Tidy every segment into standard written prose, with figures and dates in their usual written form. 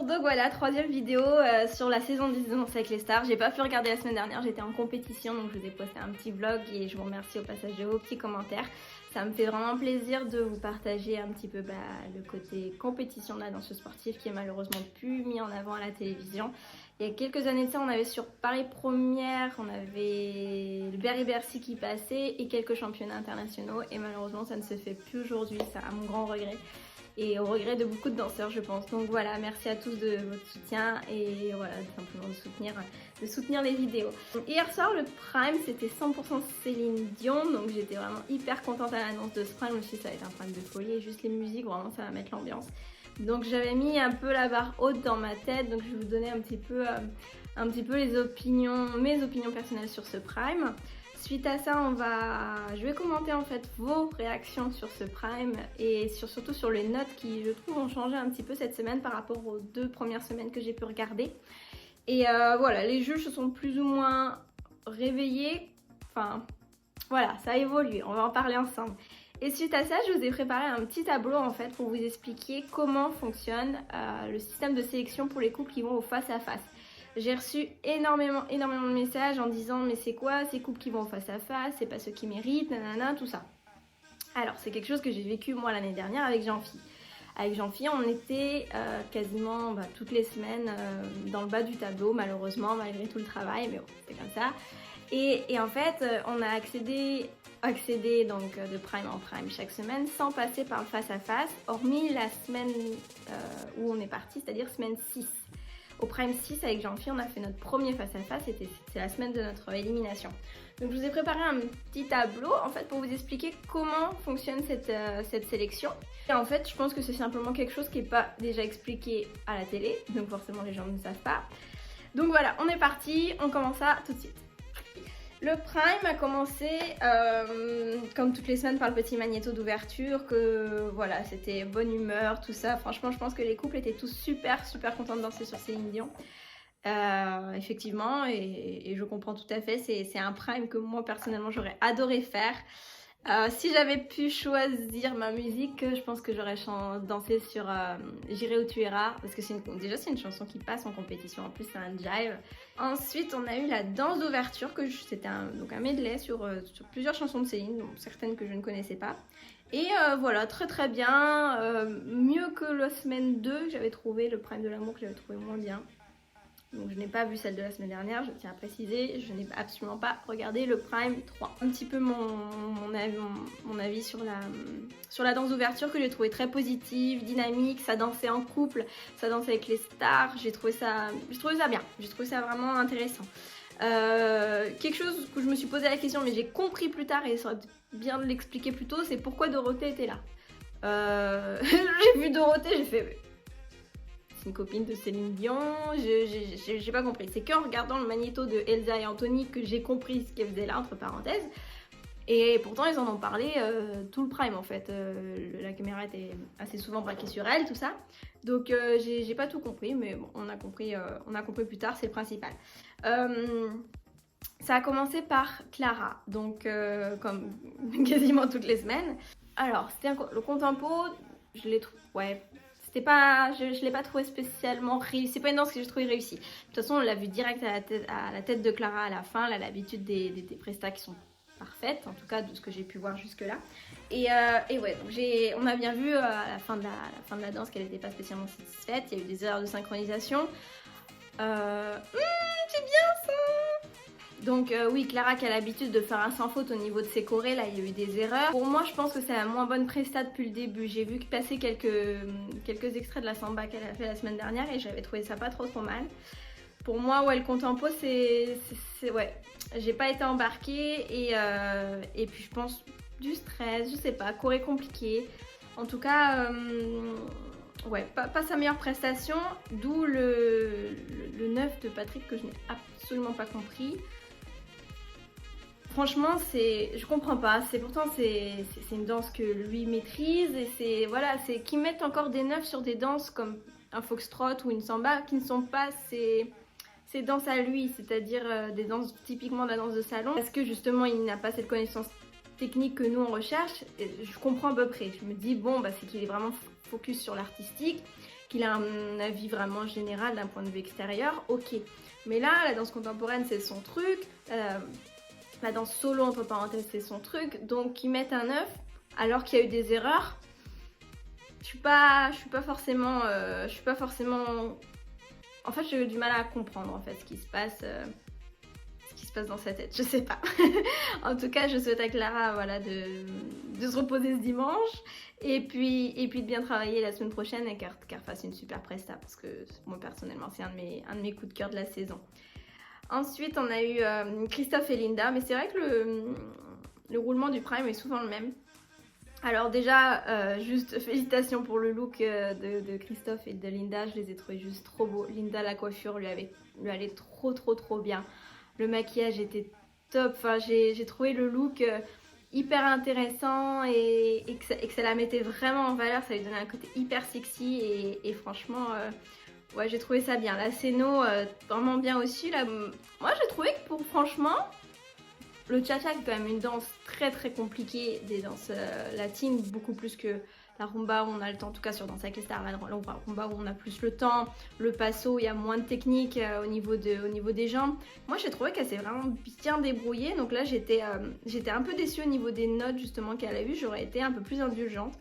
donc voilà, troisième vidéo sur la saison 10 de Danse avec les stars. J'ai pas pu regarder la semaine dernière, j'étais en compétition donc je vous ai posté un petit vlog et je vous remercie au passage de vos petits commentaires. Ça me fait vraiment plaisir de vous partager un petit peu le côté compétition de la danse sportive qui est malheureusement plus mis en avant à la télévision. Il y a quelques années de ça, on avait sur Paris Première, on avait le Berry-Bercy qui passait et quelques championnats internationaux et malheureusement ça ne se fait plus aujourd'hui, ça à mon grand regret. Et au regret de beaucoup de danseurs je pense. Donc voilà, merci à tous de votre soutien et voilà, simplement de soutenir les vidéos. Donc, hier soir le Prime c'était 100% Céline Dion, donc j'étais vraiment hyper contente à l'annonce de ce Prime. Je me suis dit ça va être un Prime de folie et juste les musiques, vraiment ça va mettre l'ambiance. Donc j'avais mis un peu la barre haute dans ma tête, donc je vais vous donner un petit peu mes opinions personnelles sur ce Prime. Suite à ça, je vais commenter en fait vos réactions sur ce Prime et surtout sur les notes qui, je trouve, ont changé un petit peu cette semaine par rapport aux 2 premières semaines que j'ai pu regarder. Et voilà, les juges se sont plus ou moins réveillés. Enfin, voilà, ça a évolué, on va en parler ensemble. Et suite à ça, je vous ai préparé un petit tableau en fait pour vous expliquer comment fonctionne le système de sélection pour les couples qui vont au face-à-face. J'ai reçu énormément de messages en disant mais c'est quoi ces couples qui vont face à face, c'est pas ceux qui méritent, nanana, tout ça. Alors c'est quelque chose que j'ai vécu moi l'année dernière avec Jean-Phi. Avec Jean-Phi on était quasiment toutes les semaines dans le bas du tableau malheureusement malgré tout le travail, mais bon c'est comme ça. Et en fait on a accédé donc de Prime en Prime chaque semaine sans passer par le face à face, hormis la semaine où on est parti, c'est-à-dire semaine 6. Au Prime 6 avec Jean-Phi, on a fait notre premier face-à-face, c'est la semaine de notre élimination. Donc je vous ai préparé un petit tableau en fait pour vous expliquer comment fonctionne cette sélection. Et en fait, je pense que c'est simplement quelque chose qui n'est pas déjà expliqué à la télé, donc forcément les gens ne savent pas. Donc voilà, on est parti, on commence ça tout de suite. Le Prime a commencé comme toutes les semaines par le petit magnéto d'ouverture, que voilà, c'était bonne humeur, tout ça. Franchement, je pense que les couples étaient tous super contents de danser sur Céline Dion. Effectivement, et je comprends tout à fait, c'est un Prime que moi personnellement j'aurais adoré faire. Si j'avais pu choisir ma musique, je pense que j'aurais dansé sur J'irai où tu iras, parce que déjà c'est une chanson qui passe en compétition, en plus c'est un jive. Ensuite on a eu la danse d'ouverture, c'était donc un medley sur plusieurs chansons de Céline, donc certaines que je ne connaissais pas. Et voilà, très bien, mieux que la semaine 2 que j'avais trouvé, le Prime de l'amour que j'avais trouvé moins bien. Donc je n'ai pas vu celle de la semaine dernière, je tiens à préciser, je n'ai absolument pas regardé le Prime 3. Un petit peu mon avis sur la danse d'ouverture que j'ai trouvé très positive, dynamique, ça dansait en couple, ça dansait avec les stars, j'ai trouvé ça bien, j'ai trouvé ça vraiment intéressant. Quelque chose que je me suis posé la question mais j'ai compris plus tard et ça aurait bien de l'expliquer plus tôt, c'est pourquoi Dorothée était là. J'ai vu Dorothée, j'ai fait... une copine de Céline Dion, j'ai pas compris. C'est qu'en regardant le magnéto de Elsa et Anthony que j'ai compris ce qu'elle faisait là, entre parenthèses. Et pourtant ils en ont parlé tout le Prime en fait. La caméra était assez souvent braquée sur elle, tout ça. Donc j'ai pas tout compris, mais bon, on a compris plus tard, c'est le principal. Ça a commencé par Clara, donc comme quasiment toutes les semaines. Alors c'était le contempo, je l'ai trouvé, ouais. Je l'ai pas trouvé spécialement réussi, c'est pas une danse que j'ai trouvé réussie. De toute façon on l'a vu direct à la tête de Clara à la fin, elle a l'habitude des prestats qui sont parfaites, en tout cas de ce que j'ai pu voir jusque là. Et ouais, donc on a bien vu à la fin de la danse qu'elle n'était pas spécialement satisfaite, il y a eu des erreurs de synchronisation. C'est bien ça. Donc oui, Clara qui a l'habitude de faire un sans faute au niveau de ses chorés, là il y a eu des erreurs. Pour moi je pense que c'est la moins bonne presta depuis le début. J'ai vu passer quelques extraits de la samba qu'elle a fait la semaine dernière et j'avais trouvé ça pas trop mal. Pour moi ouais, le contempo ouais, j'ai pas été embarquée et puis je pense du stress, je sais pas, choré compliqué. En tout cas, ouais, pas sa meilleure prestation, d'où le 9 de Patrick que je n'ai absolument pas compris. Franchement, je comprends pas. Pourtant c'est une danse que lui maîtrise et c'est qu'ils mettent encore des 9 sur des danses comme un foxtrot ou une samba qui ne sont pas ses danses à lui, c'est-à-dire des danses typiquement de la danse de salon, parce que justement il n'a pas cette connaissance technique que nous on recherche. Et je comprends à peu près. Je me dis bon c'est qu'il est vraiment focus sur l'artistique, qu'il a un avis vraiment général d'un point de vue extérieur, ok. Mais là, la danse contemporaine, c'est son truc, la danse solo, entre parenthèses, c'est son truc, donc qu'ils mettent un œuf alors qu'il y a eu des erreurs, je suis pas forcément... En fait, j'ai eu du mal à comprendre en fait ce qui se passe dans sa tête, je sais pas. En tout cas, je souhaite à Clara voilà, de se reposer ce dimanche et puis de bien travailler la semaine prochaine et qu'elle fasse une super presta parce que moi personnellement c'est un de mes coups de cœur de la saison. Ensuite, on a eu Christophe et Linda, mais c'est vrai que le roulement du prime est souvent le même. Alors déjà, juste félicitations pour le look de Christophe et de Linda, je les ai trouvés juste trop beaux. Linda, la coiffure lui allait trop bien. Le maquillage était top, enfin, j'ai trouvé le look hyper intéressant et que ça la mettait vraiment en valeur, ça lui donnait un côté hyper sexy et franchement, ouais, j'ai trouvé ça bien. La scéno, vraiment bien aussi. Là, moi, j'ai trouvé que franchement, le cha-cha est quand même une danse très compliquée des danses latines, beaucoup plus que la rumba où on a le temps, en tout cas sur Danse avec les stars, la rumba où on a plus le temps, le passo, il y a moins de technique au niveau des jambes. Moi j'ai trouvé qu'elle s'est vraiment bien débrouillée, donc là j'étais un peu déçue au niveau des notes justement qu'elle a eues, j'aurais été un peu plus indulgente.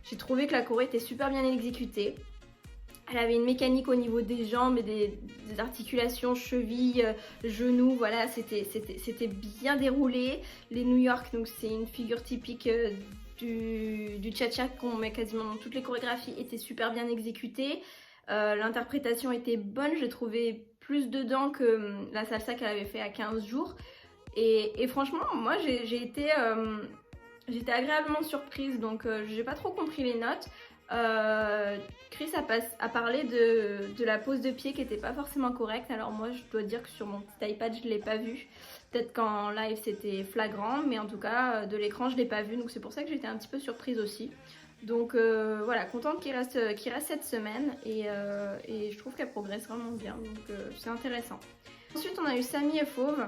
J'ai trouvé que la choré était super bien exécutée. Elle avait une mécanique au niveau des jambes et des articulations, chevilles, genoux, voilà, c'était bien déroulé. Les New York, donc c'est une figure typique du cha-cha qu'on met quasiment dans toutes les chorégraphies, était super bien exécutée. L'interprétation était bonne, j'ai trouvé plus dedans que la salsa qu'elle avait fait à 15 jours. Et franchement, moi j'étais agréablement surprise, donc j'ai pas trop compris les notes. Chris a parlé de la pose de pied qui était pas forcément correcte. Alors moi je dois dire que sur mon petit iPad je l'ai pas vu. Peut-être qu'en live c'était flagrant, mais en tout cas de l'écran je l'ai pas vu. Donc c'est pour ça que j'étais un petit peu surprise aussi. Donc voilà, contente qu'il reste cette semaine et je trouve qu'elle progresse vraiment bien. Donc c'est intéressant. Ensuite on a eu Samy et Fauve.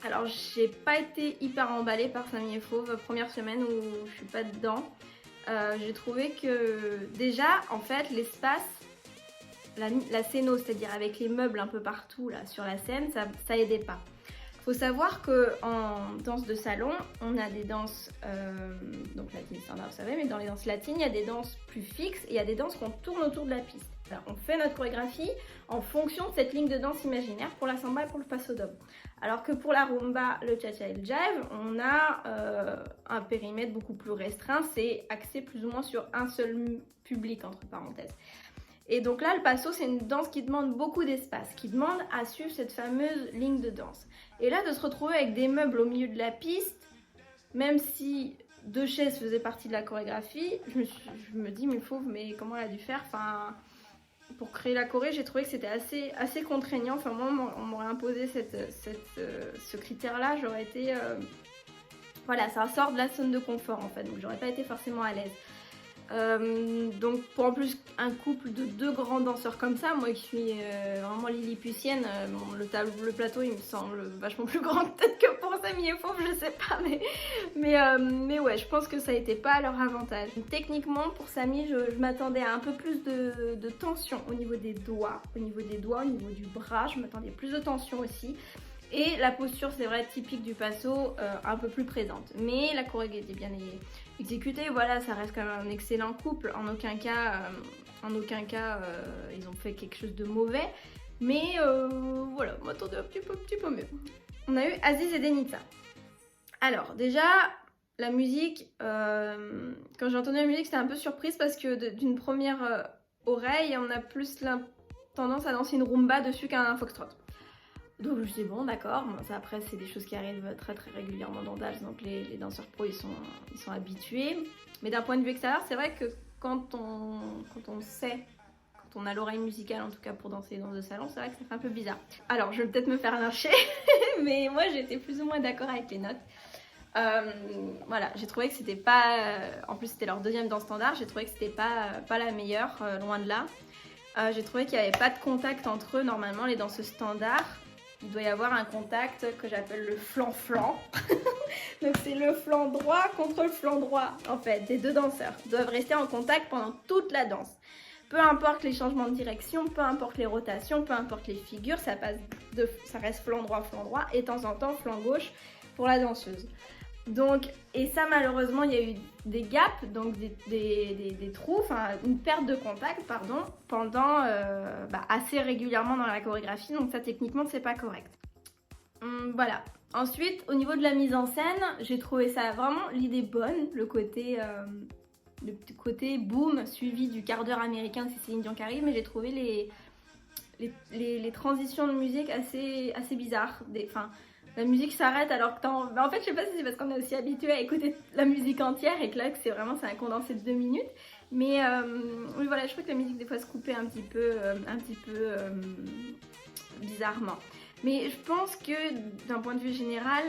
Alors j'ai pas été hyper emballée par Samy et Fauve, première semaine où je suis pas dedans. J'ai trouvé que déjà en fait l'espace, la scéno, c'est-à-dire avec les meubles un peu partout là sur la scène, ça aidait pas. Faut savoir qu'en danse de salon, on a des danses, donc latines standard vous savez, mais dans les danses latines il y a des danses plus fixes et il y a des danses qu'on tourne autour de la piste. Alors, on fait notre chorégraphie en fonction de cette ligne de danse imaginaire pour la samba et pour le paso doble. Alors que pour la rumba, le cha-cha et le jive, on a un périmètre beaucoup plus restreint, c'est axé plus ou moins sur un seul public entre parenthèses. Et donc là, le paso, c'est une danse qui demande beaucoup d'espace, qui demande à suivre cette fameuse ligne de danse. Et là, de se retrouver avec des meubles au milieu de la piste, même si 2 chaises faisaient partie de la chorégraphie, je me dis, mais Fauve, mais comment elle a dû faire? Enfin, pour créer la choré, j'ai trouvé que c'était assez contraignant. Enfin, moi, on m'aurait imposé ce critère-là, j'aurais été... voilà, ça sort de la zone de confort, en fait, donc j'aurais pas été forcément à l'aise. Donc pour en plus un couple de 2 grands danseurs comme ça, moi qui suis vraiment lilliputienne, le plateau il me semble vachement plus grand peut-être que pour Samy et Fauve, je sais pas, mais ouais, je pense que ça n'était pas à leur avantage. Techniquement pour Samy, je m'attendais à un peu plus de tension au niveau des doigts, au niveau du bras, je m'attendais plus de tension aussi. Et la posture, c'est vrai, typique du paso, un peu plus présente. Mais la chorégraphie était bien exécutée, voilà, ça reste quand même un excellent couple. En aucun cas, ils ont fait quelque chose de mauvais. Mais voilà, on m'attendait un petit peu mieux. On a eu Aziz et Denitza. Alors, déjà, la musique, quand j'ai entendu la musique, j'étais un peu surprise parce que d'une première oreille, on a plus tendance à danser une rumba dessus qu'un foxtrot. Donc je me suis dit bon d'accord, ça après c'est des choses qui arrivent très régulièrement dans Dals, donc les danseurs pros ils sont habitués. Mais d'un point de vue extérieur, c'est vrai que quand on sait, quand on a l'oreille musicale en tout cas pour danser dans le salon, c'est vrai que ça fait un peu bizarre. Alors je vais peut-être me faire lyncher, mais moi j'étais plus ou moins d'accord avec les notes. Voilà, j'ai trouvé que c'était pas... en plus c'était leur deuxième danse standard, j'ai trouvé que c'était pas la meilleure, loin de là. J'ai trouvé qu'il n'y avait pas de contact entre eux, normalement les danseuses standards. Il doit y avoir un contact que j'appelle le flanc-flanc. Donc c'est le flanc droit contre le flanc droit en fait des 2 danseurs. Ils doivent rester en contact pendant toute la danse. peu importe les changements de direction, peu importe les rotations, peu importe les figures, ça reste flanc droit et de temps en temps flanc gauche pour la danseuse. Donc, et ça malheureusement il y a eu des gaps, donc des trous, enfin une perte de contact pardon, pendant assez régulièrement dans la chorégraphie, donc ça techniquement c'est pas correct. Voilà. Ensuite au niveau de la mise en scène, j'ai trouvé ça vraiment l'idée bonne, le côté boom suivi du quart d'heure américain, c'est Céline Dion qui arrive, mais j'ai trouvé les transitions de musique assez bizarres. La musique s'arrête alors que en fait je sais pas si c'est parce qu'on est aussi habitué à écouter la musique entière et que là c'est un condensé de 2 minutes. Mais oui voilà, je trouve que la musique des fois se coupait un petit peu bizarrement. Mais je pense que d'un point de vue général,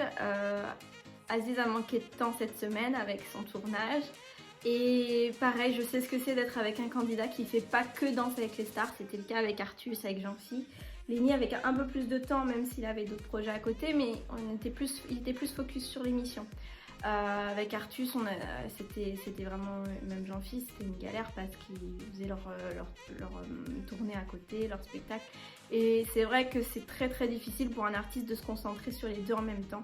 Aziz a manqué de temps cette semaine avec son tournage. Et pareil, je sais ce que c'est d'être avec un candidat qui fait pas que Danse avec les stars. C'était le cas avec Artus, avec Jean-Phi. Lenny avec un peu plus de temps, même s'il avait d'autres projets à côté, mais il était plus focus sur l'émission. Avec Artus, c'était vraiment, même Jean-Phi, c'était une galère parce qu'ils faisaient leur tournée à côté, leur spectacle. Et c'est vrai que c'est très très difficile pour un artiste de se concentrer sur les deux en même temps.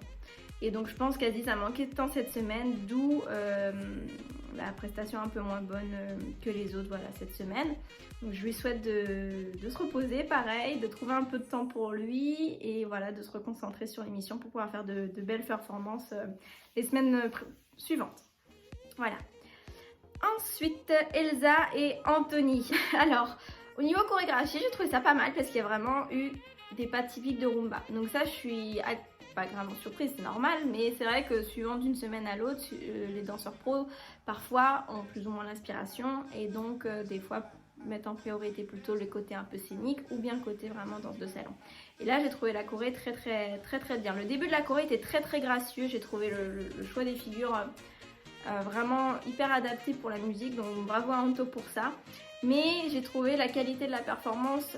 Et donc je pense qu'Aziz a manqué de temps cette semaine, d'où la prestation un peu moins bonne que les autres cette semaine. Donc je lui souhaite de se reposer pareil, de trouver un peu de temps pour lui et voilà, de se reconcentrer sur l'émission pour pouvoir faire de belles performances les semaines suivantes. Voilà. Ensuite, Elsa et Anthony. Alors, au niveau chorégraphie, j'ai trouvé ça pas mal parce qu'il y a vraiment eu des pas typiques de Rumba. Donc ça, je suis pas gravement surprise, c'est normal, mais c'est vrai que suivant d'une semaine à l'autre, les danseurs pros parfois ont plus ou moins l'inspiration et donc des fois mettent en priorité plutôt le côté un peu scénique ou bien le côté vraiment danse de salon. Et là j'ai trouvé la choré très bien. Le début de la choré était très gracieux, j'ai trouvé le choix des figures vraiment hyper adapté pour la musique, donc bravo à Anto pour ça. Mais j'ai trouvé la qualité de la performance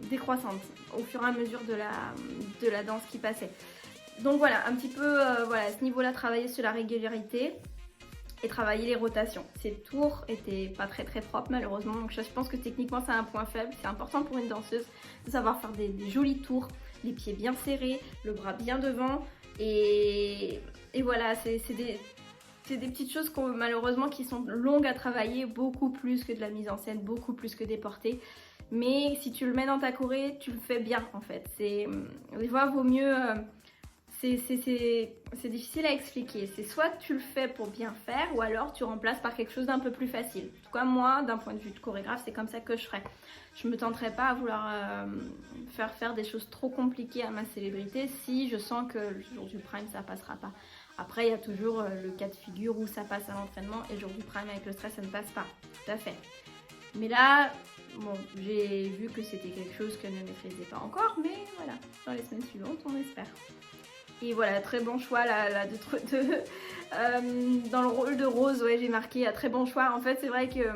décroissante au fur et à mesure de la danse qui passait. Donc voilà, un petit peu à ce niveau-là, travailler sur la régularité et travailler les rotations. Ces tours étaient pas très propres malheureusement, donc je pense que techniquement c'est un point faible. C'est important pour une danseuse de savoir faire des jolis tours, les pieds bien serrés, le bras bien devant et voilà, c'est des petites choses malheureusement qui sont longues à travailler, beaucoup plus que de la mise en scène, beaucoup plus que des portées. Mais si tu le mets dans ta choré, tu le fais bien en fait. Des fois, vaut mieux... c'est difficile à expliquer. C'est soit tu le fais pour bien faire ou alors tu remplaces par quelque chose d'un peu plus facile. En tout cas, moi, d'un point de vue de chorégraphe, c'est comme ça que je ferais. Je me tenterais pas à vouloir faire des choses trop compliquées à ma célébrité si je sens que le jour du prime, ça passera pas. Après, il y a toujours le cas de figure où ça passe à l'entraînement et le jour du prime avec le stress, ça ne passe pas. Tout à fait. Mais là, bon, j'ai vu que c'était quelque chose qu'elle ne maîtrisait pas encore, mais voilà, dans les semaines suivantes, on espère. Et voilà, très bon choix là dans le rôle de Rose, ouais, j'ai marqué très bon choix. En fait, c'est vrai que,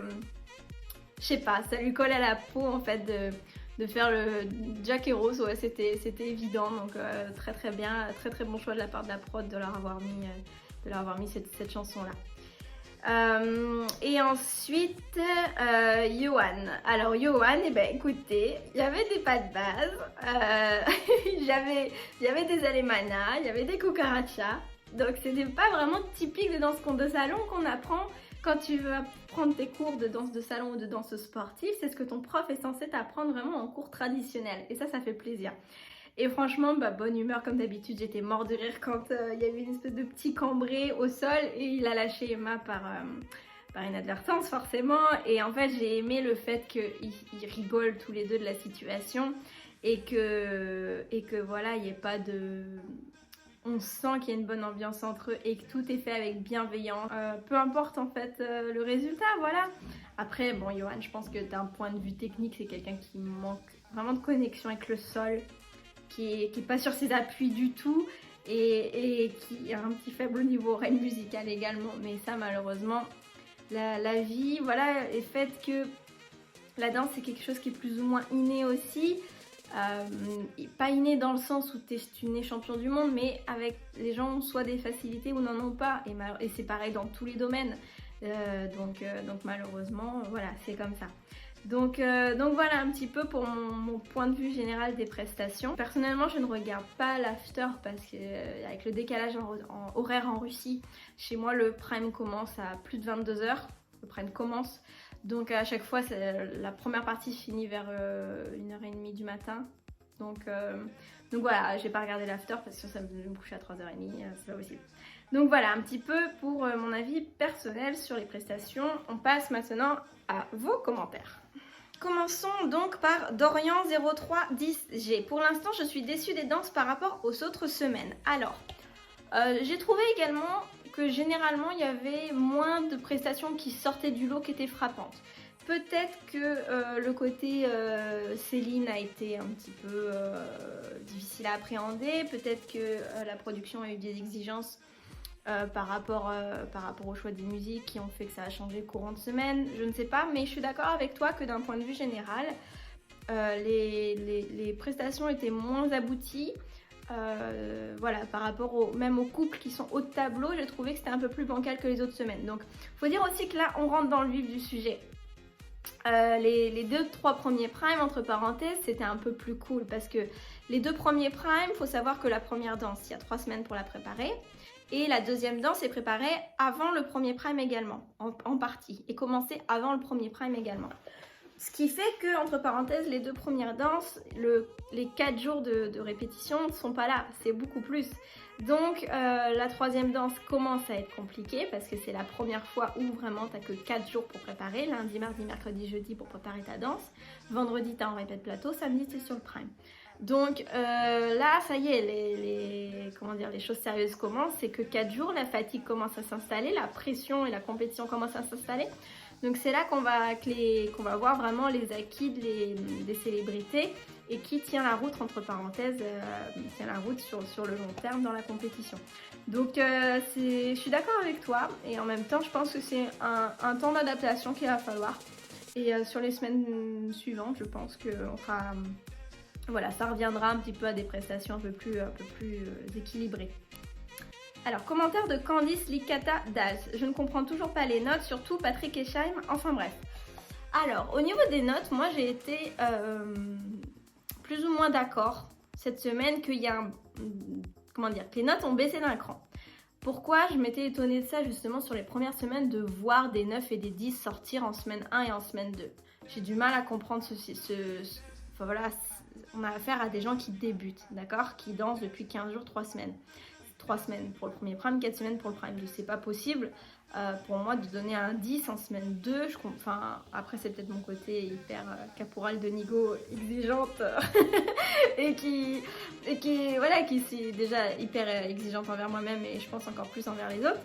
je sais pas, ça lui colle à la peau en fait de faire le Jack et Rose, ouais, c'était évident, donc très bien, très bon choix de la part de la prod de leur avoir mis cette chanson là. Et ensuite Yohan. Alors Yohan, écoutez, il y avait des pas de base, il y avait des alemana, il y avait des cucarachas, donc c'était pas vraiment typique de danse de salon qu'on apprend quand tu vas prendre tes cours de danse de salon ou de danse sportive. C'est ce que ton prof est censé t'apprendre vraiment en cours traditionnel et ça fait plaisir. Et franchement, bonne humeur comme d'habitude, j'étais mort de rire quand il y a eu une espèce de petit cambré au sol et il a lâché Emma par inadvertance forcément. Et en fait, j'ai aimé le fait qu'ils rigolent tous les deux de la situation et que voilà, il n'y ait pas de... On sent qu'il y a une bonne ambiance entre eux et que tout est fait avec bienveillance. Peu importe en fait le résultat, voilà. Après, bon, Yohan, je pense que d'un point de vue technique, c'est quelqu'un qui manque vraiment de connexion avec le sol, qui est pas sur ses appuis du tout et qui a un petit faible niveau oreille musicale également. Mais ça, malheureusement, la vie, voilà, est faite que la danse, c'est quelque chose qui est plus ou moins inné aussi. Pas inné dans le sens où tu es champion du monde, mais avec les gens ont soit des facilités ou n'en ont pas, et c'est pareil dans tous les domaines. Donc malheureusement, voilà, c'est comme ça. Donc voilà un petit peu pour mon point de vue général des prestations. Personnellement, je ne regarde pas l'after parce que avec le décalage en horaire en Russie, chez moi le prime commence à plus de 22 h. Le prime commence. Donc à chaque fois, la première partie finit vers 1h30 du matin. Donc voilà, j'ai pas regardé l'after parce que ça me coucher à 3h30, c'est pas possible. Donc voilà, un petit peu pour mon avis personnel sur les prestations. On passe maintenant à vos commentaires. Commençons donc par Dorian0310G. Pour l'instant, je suis déçue des danses par rapport aux autres semaines. Alors, j'ai trouvé également que généralement, il y avait moins de prestations qui sortaient du lot qui étaient frappantes. Peut-être que le côté Céline a été un petit peu difficile à appréhender. Peut-être que la production a eu des exigences par rapport au choix des musiques qui ont fait que ça a changé courant de semaine, je ne sais pas, mais je suis d'accord avec toi que d'un point de vue général, les prestations étaient moins abouties. Voilà, par rapport même aux couples qui sont haut de tableau, j'ai trouvé que c'était un peu plus bancal que les autres semaines. Donc, faut dire aussi que là, on rentre dans le vif du sujet. Les 2-3 premiers primes, entre parenthèses, c'était un peu plus cool parce que les 2 premiers primes, faut savoir que la première danse, il y a 3 semaines pour la préparer. Et la deuxième danse est préparée avant le premier prime également, en partie, et commencée avant le premier prime également. Ce qui fait que, entre parenthèses, les 2 premières danses, les 4 jours de répétition ne sont pas là, c'est beaucoup plus. Donc la 3e danse commence à être compliquée parce que c'est la première fois où vraiment tu n'as que 4 jours pour préparer, lundi, mardi, mercredi, jeudi pour préparer ta danse. Vendredi, tu as un répète plateau, samedi, tu es sur le prime. Donc là, ça y est, les choses sérieuses commencent, c'est que 4 jours, la fatigue commence à s'installer, la pression et la compétition commencent à s'installer. Donc c'est là qu'on va voir vraiment les acquis des célébrités et qui tient la route, entre parenthèses, tient la route sur le long terme dans la compétition. Donc je suis d'accord avec toi et en même temps, je pense que c'est un temps d'adaptation qu'il va falloir. Et sur les semaines suivantes, je pense qu'on fera... Voilà, ça reviendra un petit peu à des prestations un peu plus équilibrées. Alors, commentaire de Candice Licata Dals. Je ne comprends toujours pas les notes, surtout Patrick Esheim, enfin bref. Alors, au niveau des notes, moi j'ai été plus ou moins d'accord cette semaine qu'il y a que les notes ont baissé d'un cran. Pourquoi je m'étais étonnée de ça justement sur les premières semaines de voir des 9 et des 10 sortir en semaine 1 et en semaine 2. J'ai du mal à comprendre enfin voilà, on a affaire à des gens qui débutent, d'accord, qui dansent depuis 15 jours, 3 semaines. 3 semaines pour le premier prime, 4 semaines pour le prime. C'est pas possible pour moi de donner un 10 en semaine 2. Après, c'est peut-être mon côté hyper caporal de Nigo, exigeante et qui est déjà hyper exigeante envers moi-même et je pense encore plus envers les autres.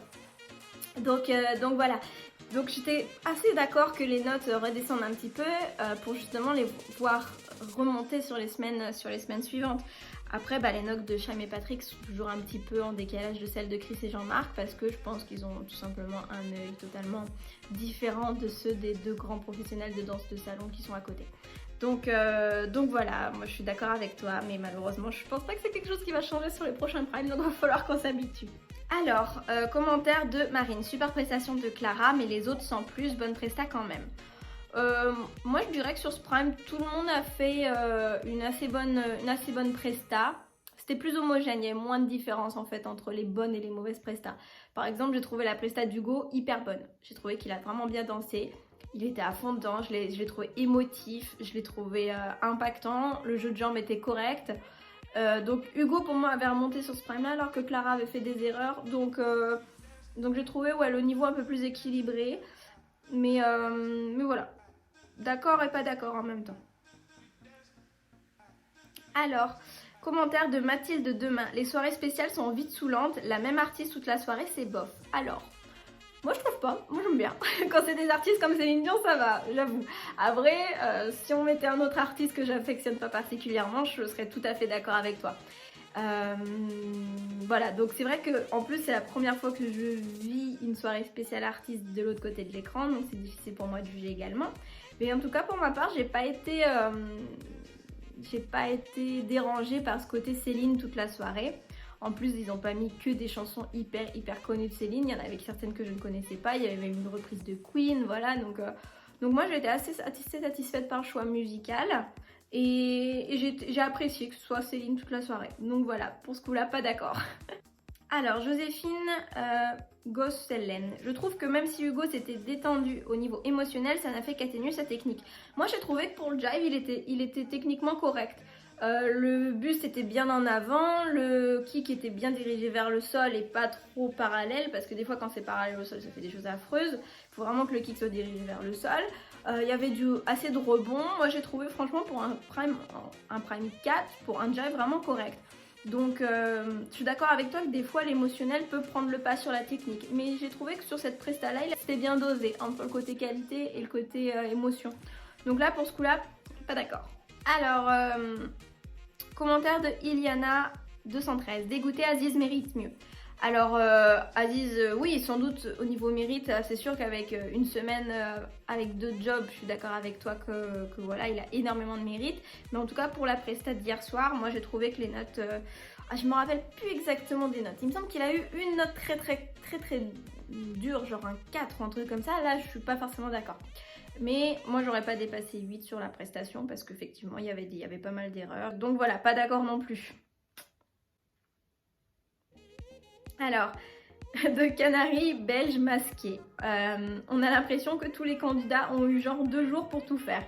Donc voilà. Donc j'étais assez d'accord que les notes redescendent un petit peu pour justement les voir remonter sur les semaines suivantes. Après, les notes de Chaim et Patrick sont toujours un petit peu en décalage de celles de Chris et Jean-Marc parce que je pense qu'ils ont tout simplement un œil totalement différent de ceux des 2 grands professionnels de danse de salon qui sont à côté. Donc voilà, moi je suis d'accord avec toi, mais malheureusement je pense pas que c'est quelque chose qui va changer sur les prochains primes, donc il va falloir qu'on s'habitue. Alors, commentaire de Marine, super prestation de Clara, mais les autres sans plus, bonne presta quand même. Moi je dirais que sur ce prime, tout le monde a fait une assez bonne presta. C'était plus homogène, il y avait moins de différence en fait entre les bonnes et les mauvaises prestas. Par exemple, j'ai trouvé la presta d'Hugo hyper bonne. J'ai trouvé qu'il a vraiment bien dansé. Il était à fond dedans, je l'ai trouvé émotif, je l'ai trouvé impactant, le jeu de jambes était correct. Donc Hugo pour moi avait remonté sur ce prime là alors que Clara avait fait des erreurs. Donc j'ai trouvé le niveau un peu plus équilibré. Mais voilà. D'accord et pas d'accord en même temps. Alors, commentaire de Mathilde Demain. Les soirées spéciales sont vite saoulantes. La même artiste toute la soirée, c'est bof. Alors, moi je trouve pas. Moi j'aime bien. Quand c'est des artistes comme Céline Dion, ça va, j'avoue. Après, si on mettait un autre artiste que j'affectionne pas particulièrement, je serais tout à fait d'accord avec toi. Voilà, donc c'est vrai que en plus c'est la première fois que je vis une soirée spéciale artiste de l'autre côté de l'écran, donc c'est difficile pour moi de juger également. Mais en tout cas pour ma part, j'ai pas été j'ai pas été dérangée par ce côté Céline toute la soirée. En plus, ils n'ont pas mis que des chansons hyper connues de Céline. Il y en avait certaines que je ne connaissais pas. Il y avait même une reprise de Queen, voilà. Donc moi, j'étais assez satisfaite par le choix musical. Et j'ai apprécié que ce soit Céline toute la soirée. Donc voilà, pour ce coup-là, pas d'accord. Alors, Joséphine Gosselen. Je trouve que même si Hugo s'était détendu au niveau émotionnel, ça n'a fait qu'atténuer sa technique. Moi, j'ai trouvé que pour le jive, il était techniquement correct. Le buste était bien en avant, le kick était bien dirigé vers le sol et pas trop parallèle, parce que des fois quand c'est parallèle au sol ça fait des choses affreuses. Il faut vraiment que le kick soit dirigé vers le sol. Il y avait assez de rebond. Moi j'ai trouvé franchement pour un prime 4, pour un jive vraiment correct. Donc je suis d'accord avec toi que des fois l'émotionnel peut prendre le pas sur la technique, mais j'ai trouvé que sur cette presta là c'était bien dosé entre le côté qualité et le côté émotion. Donc là pour ce coup là, pas d'accord. Alors, commentaire de Iliana 213. Dégoûté, Aziz mérite mieux. Alors, Aziz, oui, sans doute au niveau mérite, c'est sûr qu'avec une semaine avec 2 jobs, je suis d'accord avec toi que voilà, il a énormément de mérite. Mais en tout cas, pour la presta d'hier soir, moi j'ai trouvé que les notes. Je me rappelle plus exactement des notes. Il me semble qu'il a eu une note très dure, genre un 4 ou un truc comme ça. Là, je suis pas forcément d'accord. Mais moi j'aurais pas dépassé 8 sur la prestation parce qu'effectivement il y avait pas mal d'erreurs. Donc voilà, pas d'accord non plus. Alors, de Canaries belge masqué. On a l'impression que tous les candidats ont eu genre 2 jours pour tout faire.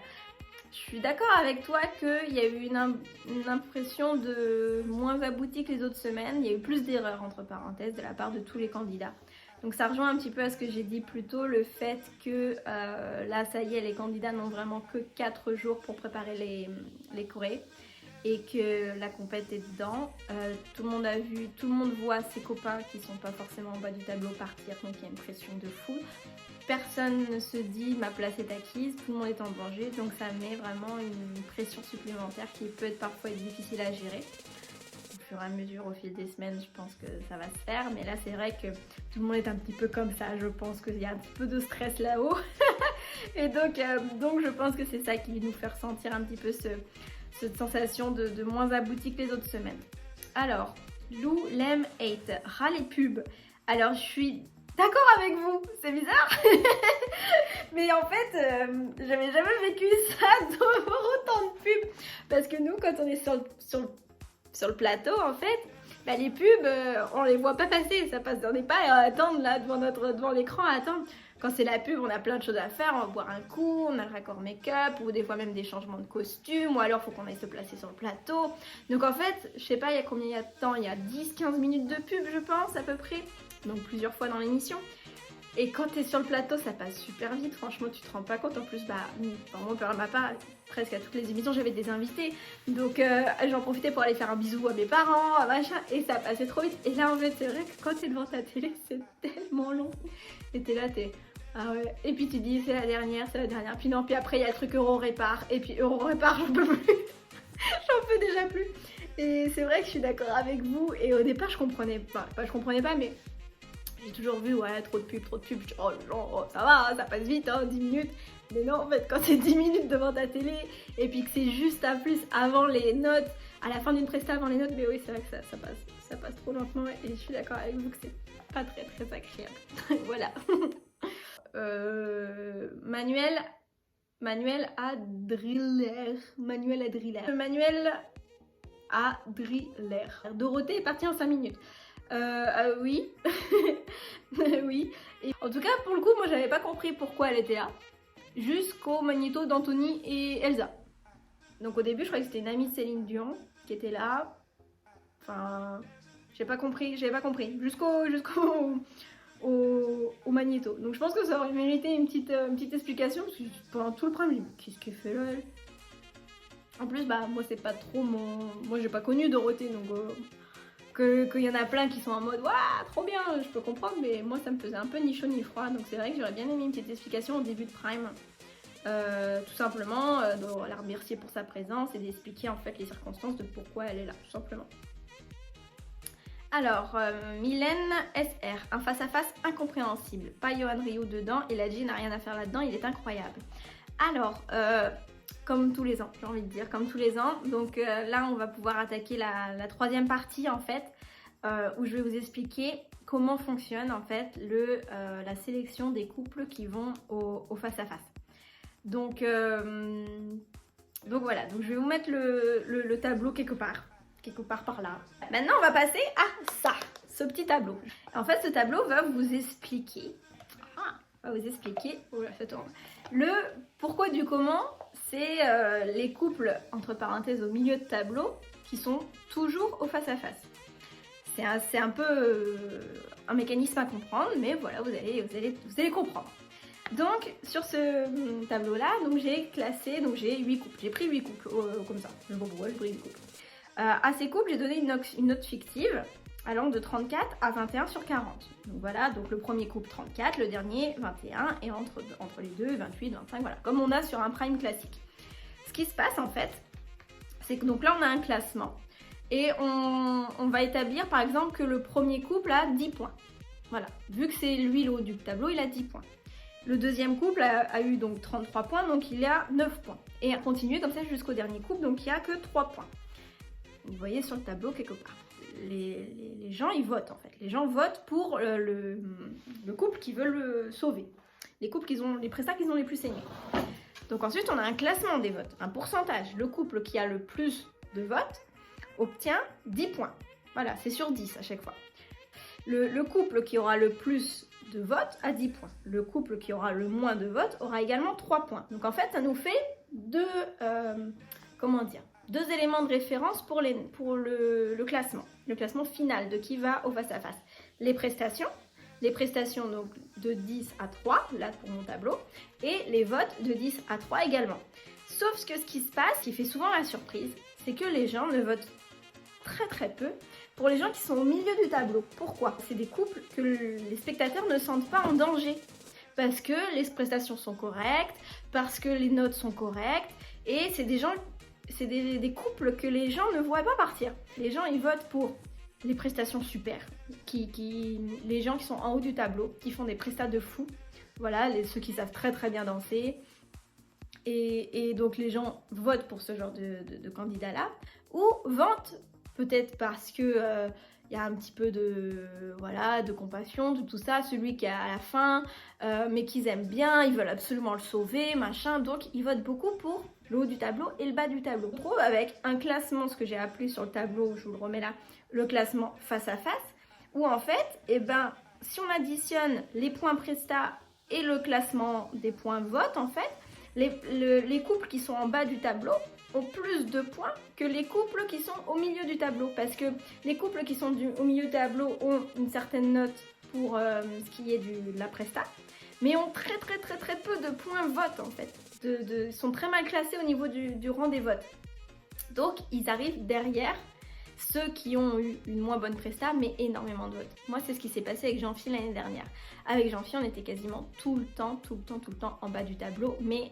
Je suis d'accord avec toi qu'il y a eu une impression de moins abouti que les autres semaines. Il y a eu plus d'erreurs entre parenthèses de la part de tous les candidats. Donc ça rejoint un petit peu à ce que j'ai dit plus tôt, le fait que là ça y est, les candidats n'ont vraiment que 4 jours pour préparer les chorés et que la compète est dedans. Tout le monde voit ses copains qui sont pas forcément en bas du tableau partir, donc il y a une pression de fou. Personne ne se dit ma place est acquise, tout le monde est en danger, donc ça met vraiment une pression supplémentaire qui peut parfois être difficile à gérer. Au fur et à mesure, au fil des semaines, je pense que ça va se faire, mais là c'est vrai que tout le monde est un petit peu comme ça, je pense qu'il y a un petit peu de stress là-haut. Et donc je pense que c'est ça qui nous fait ressentir un petit peu cette sensation de moins abouti que les autres semaines. Alors, Lou, Lem, Hate, ras les pubs. Alors je suis d'accord avec vous, c'est bizarre. Mais en fait, j'avais jamais vécu ça d'avoir autant de pubs. Parce que nous, quand on est sur le plateau, en fait, bah, les pubs, on les voit pas passer. Ça passe, on n'est pas à attendre là devant l'écran à attendre. Quand c'est la pub, on a plein de choses à faire, on va boire un coup, on a le raccord make-up, ou des fois même des changements de costume, ou alors faut qu'on aille se placer sur le plateau. Donc en fait, je sais pas, il y a combien il y a de temps, il y a 10-15 minutes de pub, je pense, à peu près. Donc plusieurs fois dans l'émission. Et quand t'es sur le plateau, ça passe super vite, franchement tu te rends pas compte. En plus, moi pour ma part, presque à toutes les émissions j'avais des invités. Donc j'en profitais pour aller faire un bisou à mes parents, machin, et ça passait trop vite. Et là en fait c'est vrai que quand t'es devant ta télé, c'est tellement long. Et t'es là, ah ouais. Et puis tu dis c'est la dernière. Puis non, puis après il y a le truc Euro Répar. Et puis Euro Répar, j'en peux plus. J'en peux déjà plus. Et c'est vrai que je suis d'accord avec vous. Et au départ je comprenais pas, mais j'ai toujours vu, ouais, trop de pubs, oh genre, ça va, ça passe vite, hein, 10 minutes. Mais non, en fait, quand c'est 10 minutes devant ta télé, et puis que c'est juste à plus avant les notes, à la fin d'une presta avant les notes, mais oui, c'est vrai que ça passe trop lentement, et je suis d'accord avec vous que c'est pas très agréable. Voilà. Manuel Adriller. Dorothée est partie en 5 minutes. Oui. Oui. Et en tout cas, pour le coup, moi j'avais pas compris pourquoi elle était là. Jusqu'au magnéto d'Anthony et Elsa. Donc au début, je croyais que c'était une amie de Céline Dion qui était là. Enfin, j'avais pas compris. Jusqu'au magnéto. Donc je pense que ça aurait mérité une petite explication. Parce que pendant tout le programme, je me dis, qu'est-ce qu'elle fait là? En plus, bah moi c'est pas trop moi j'ai pas connu Dorothée, donc qu'il y en a plein qui sont en mode waouh trop bien, je peux comprendre, mais moi ça me faisait un peu ni chaud ni froid. Donc c'est vrai que j'aurais bien aimé une petite explication au début de Prime. Tout simplement de la remercier pour sa présence et d'expliquer en fait les circonstances de pourquoi elle est là, tout simplement. Alors, Mylène SR, un face-à-face incompréhensible. Pas Yohan Ryu dedans et la G n'a rien à faire là-dedans, il est incroyable. Alors, comme tous les ans, j'ai envie de dire, comme tous les ans. Donc là, on va pouvoir attaquer la troisième partie en fait, où je vais vous expliquer comment fonctionne en fait la sélection des couples qui vont au face-à-face. Donc voilà, donc je vais vous mettre le tableau quelque part par là. Maintenant, on va passer à ça, ce petit tableau. En fait, ce tableau va vous expliquer, oh là, ça tourne, le pourquoi du comment. C'est les couples, entre parenthèses, au milieu de tableau, qui sont toujours au face-à-face. C'est un peu un mécanisme à comprendre, mais voilà, vous allez comprendre. Donc, sur ce tableau-là, j'ai classé, j'ai 8 couples. J'ai pris 8 couples, comme ça. Je sais pas pourquoi, j'ai pris 8 couples. À ces couples, j'ai donné une note fictive, allant de 34 à 21 sur 40. Donc voilà, donc le premier couple 34, le dernier 21, et entre les deux 28, 25, voilà, comme on a sur un prime classique. Ce qui se passe en fait, c'est que donc là on a un classement, et on va établir par exemple que le premier couple a 10 points. Voilà, vu que c'est lui le haut du tableau, il a 10 points. Le deuxième couple a eu donc 33 points, donc il a 9 points. Et à continuer comme ça jusqu'au dernier couple, donc il n'y a que 3 points. Vous voyez sur le tableau quelque part. Les gens, ils votent en fait. Les gens votent pour le couple qui veut le sauver. Les prestats qu'ils ont les plus saignés. Donc ensuite, on a un classement des votes, un pourcentage. Le couple qui a le plus de votes obtient 10 points. Voilà, c'est sur 10 à chaque fois. Le couple qui aura le plus de votes a 10 points. Le couple qui aura le moins de votes aura également 3 points. Donc en fait, ça nous fait deux éléments de référence pour le classement. Le classement final de qui va au face-à-face. Les prestations donc de 10 à 3, là pour mon tableau, et les votes de 10 à 3 également. Sauf que ce qui se passe, qui fait souvent la surprise, c'est que les gens ne votent très peu pour les gens qui sont au milieu du tableau. Pourquoi? C'est des couples que les spectateurs ne sentent pas en danger. Parce que les prestations sont correctes, parce que les notes sont correctes, et c'est des couples que les gens ne voient pas partir. Les gens, ils votent pour les prestations super, les gens qui sont en haut du tableau, qui font des prestats de fou, voilà, ceux qui savent très bien danser, et donc les gens votent pour ce genre de candidat-là, ou votent peut-être parce que y a un petit peu de compassion, de tout ça, celui qui est à la fin, mais qu'ils aiment bien, ils veulent absolument le sauver, machin, donc ils votent beaucoup pour le haut du tableau et le bas du tableau. On trouve avec un classement, ce que j'ai appelé sur le tableau, je vous le remets là, le classement face à face, où en fait, si on additionne les points prestat et le classement des points vote, en fait, les couples qui sont en bas du tableau ont plus de points que les couples qui sont au milieu du tableau, parce que les couples qui sont au milieu du tableau ont une certaine note pour ce qui est de la presta, mais ont très peu de points vote en fait, sont très mal classés au niveau du rang des votes. Donc ils arrivent derrière ceux qui ont eu une moins bonne presta, mais énormément de votes. Moi, c'est ce qui s'est passé avec Jean-Phi l'année dernière. Avec Jean-Phi, on était quasiment tout le temps en bas du tableau, mais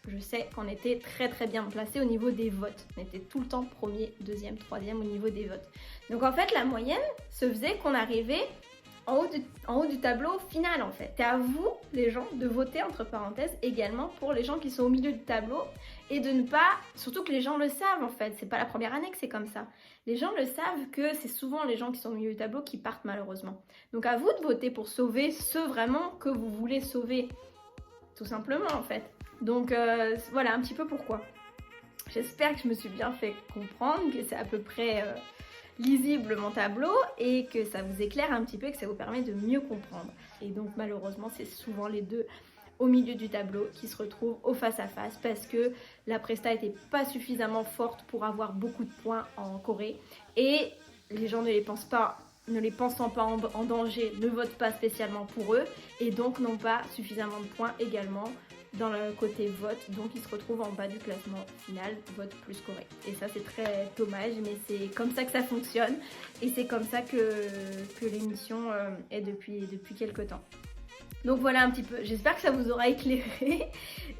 je sais qu'on était très bien placé au niveau des votes. On était tout le temps premier, deuxième, troisième au niveau des votes. Donc en fait, la moyenne se faisait qu'on arrivait en haut du tableau final en fait. C'est à vous, les gens, de voter entre parenthèses également pour les gens qui sont au milieu du tableau, et de ne pas, surtout que les gens le savent en fait, c'est pas la première année que c'est comme ça. Les gens le savent que c'est souvent les gens qui sont au milieu du tableau qui partent malheureusement. Donc à vous de voter pour sauver ceux vraiment que vous voulez sauver, tout simplement en fait. Donc voilà un petit peu pourquoi. J'espère que je me suis bien fait comprendre, que c'est à peu près lisible mon tableau, et que ça vous éclaire un petit peu et que ça vous permet de mieux comprendre. Et donc malheureusement, c'est souvent les deux au milieu du tableau qui se retrouvent au face-à-face parce que la presta n'était pas suffisamment forte pour avoir beaucoup de points en Corée, et les gens ne les pensant pas en danger ne votent pas spécialement pour eux, et donc n'ont pas suffisamment de points également dans le côté vote, donc ils se retrouvent en bas du classement final, vote plus correct. Et ça c'est très dommage, mais c'est comme ça que ça fonctionne, et c'est comme ça que l'émission est depuis quelques temps. Donc voilà un petit peu, j'espère que ça vous aura éclairé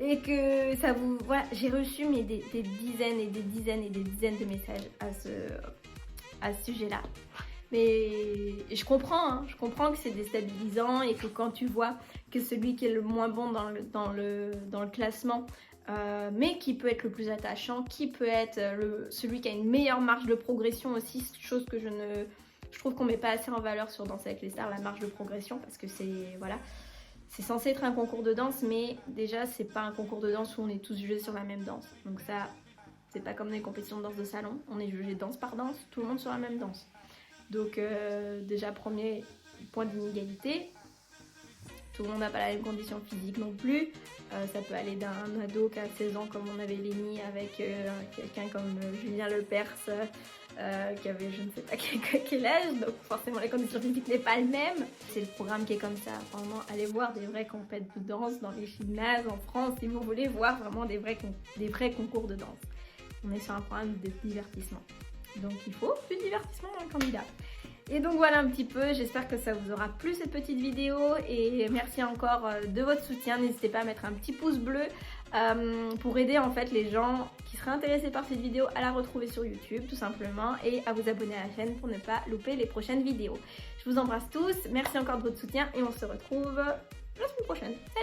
et que ça vous... Voilà, j'ai reçu des dizaines et des dizaines et des dizaines de messages à ce sujet-là. Mais je comprends que c'est déstabilisant, et que quand tu vois que celui qui est le moins bon dans le classement mais qui peut être le plus attachant, qui peut être celui qui a une meilleure marge de progression aussi, chose que je trouve qu'on met pas assez en valeur sur Danser avec les stars, la marge de progression, parce que c'est censé être un concours de danse, mais déjà c'est pas un concours de danse où on est tous jugés sur la même danse. Donc ça, c'est pas comme dans les compétitions de danse de salon, on est jugé danse par danse, tout le monde sur la même danse. Donc déjà premier point d'inégalité, tout le monde n'a pas la même condition physique non plus. Ça peut aller d'un ado qui a 16 ans comme on avait Lénie avec quelqu'un comme Julien Lepers qui avait je ne sais pas quel âge, donc forcément les conditions physiques n'est pas le même. C'est le programme qui est comme ça. Vraiment, allez voir des vraies compétitions de danse dans les gymnases en France si vous voulez voir vraiment des vrais concours de danse. On est sur un programme de divertissement. Donc il faut du divertissement dans le candidat. Et donc voilà un petit peu, j'espère que ça vous aura plu cette petite vidéo et merci encore de votre soutien. N'hésitez pas à mettre un petit pouce bleu pour aider en fait les gens qui seraient intéressés par cette vidéo à la retrouver sur YouTube tout simplement et à vous abonner à la chaîne pour ne pas louper les prochaines vidéos. Je vous embrasse tous, merci encore de votre soutien et on se retrouve la semaine prochaine. Salut!